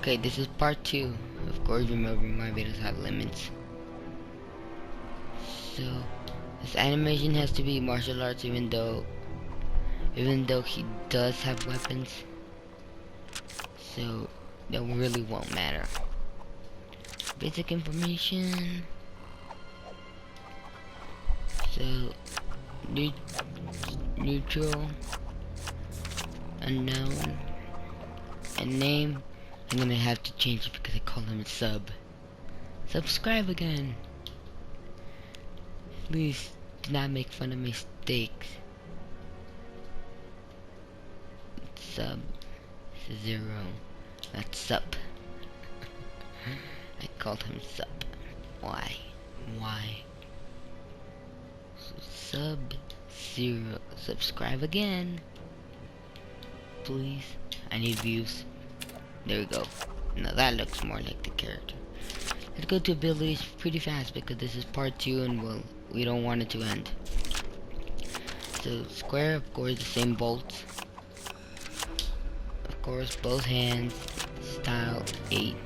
Okay, this is part 2. Of course, remember my videos have limits. So, this animation has to be martial arts even though he does have weapons. So, that really won't matter. Basic information. So, neutral, unknown, and name. I'm gonna have to change it because I call him sub. Subscribe again. Please do not make fun of mistakes. Sub-0. That's sup. I called him sup. Why? So Sub-0. Subscribe again. Please. I need views. There we go. Now that looks more like the character. Let's go to abilities pretty fast because this is part 2 and we don't want it to end. So square, of course, the same bolts. Of course, both hands. Style 8.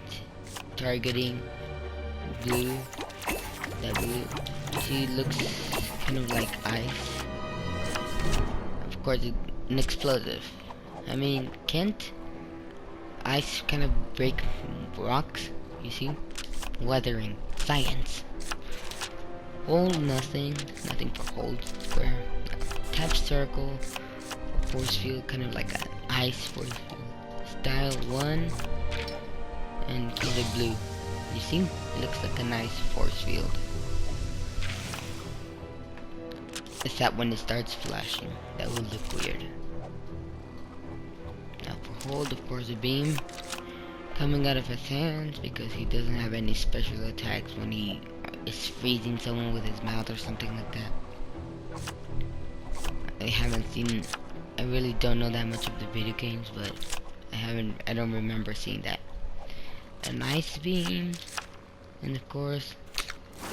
Targeting. Blue. W. She looks kind of like ice. Of course, an explosive. I mean, can't ice kind of break rocks? You see? Weathering. Science. Hold nothing. Nothing for hold. Square. Tap circle. Force field. Kind of like an ice force field. Style 1. And color blue. You see? It looks like a nice force field. Except when it starts flashing. That will look weird. Now for hold, of course, a beam coming out of his hands because he doesn't have any special attacks when he is freezing someone with his mouth or something like that. I really don't know that much of the video games, but I don't remember seeing that. An ice beam, and of course,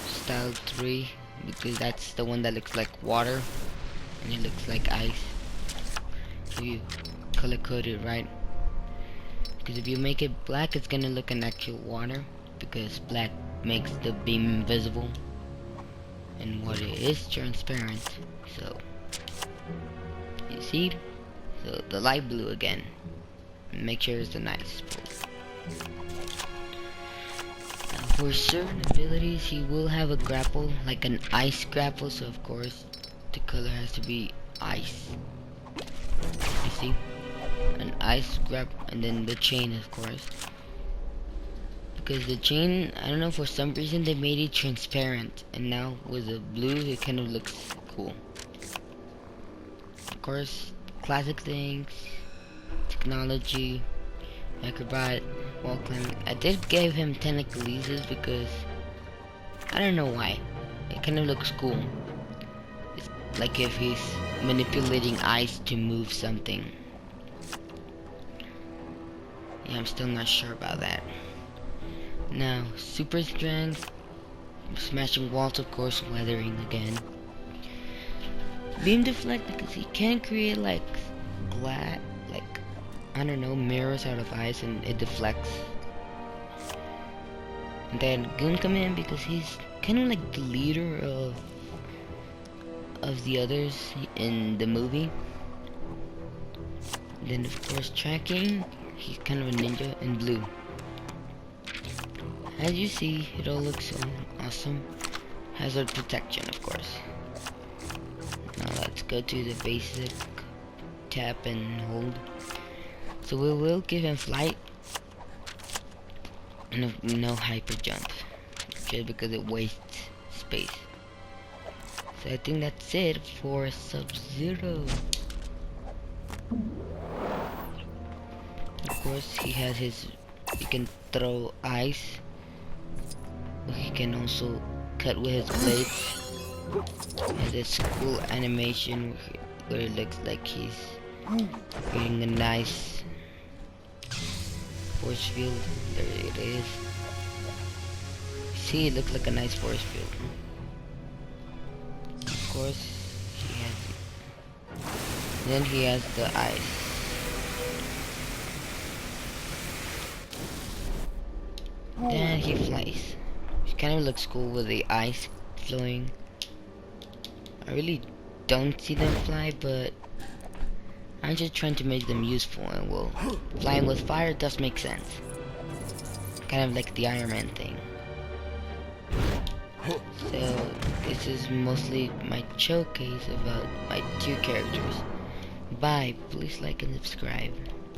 style 3, because that's the one that looks like water, and it looks like ice. So you color code it right. Because if you make it black, it's gonna look an actual water, because black makes the beam invisible, and water is transparent. So you see, so the light blue again. Make sure it's a nice blue. Now for certain abilities, he will have a grapple, like an ice grapple. So of course, the color has to be ice. You see? An ice grab, and then the chain, of course, because the chain, I don't know, for some reason they made it transparent, and now with the blue it kind of looks cool. Of course, classic things, technology, acrobat, wall climbing. I did give him telekinesis because I don't know why. It kind of looks cool. It's like if he's manipulating ice to move something. Yeah, I'm still not sure about that. Now, super strength, smashing walls, of course, weathering again. Beam deflect, because he can create like glass, like, I don't know, mirrors out of ice, and it deflects. And then gun command, because he's kind of like the leader of the others in the movie. Then of course tracking. He's kind of a ninja in blue. As you see, it all looks so awesome. Hazard protection, of course. Now let's go to the basic tap and hold. So we will give him flight and no hyper jump, just because it wastes space. So I think that's it for Sub-0. Of course, he can throw ice. He can also cut with his blades. He has this cool animation where it looks like he's creating a nice force field. There it is. See, it looks like a nice force field. Of course, he has the ice. Then he flies. It kind of looks cool with the ice flowing. I really don't see them fly, but I'm just trying to make them useful, and well, flying with fire does make sense. Kind of like the Iron Man thing. So, this is mostly my showcase about my two characters. Bye, please like and subscribe.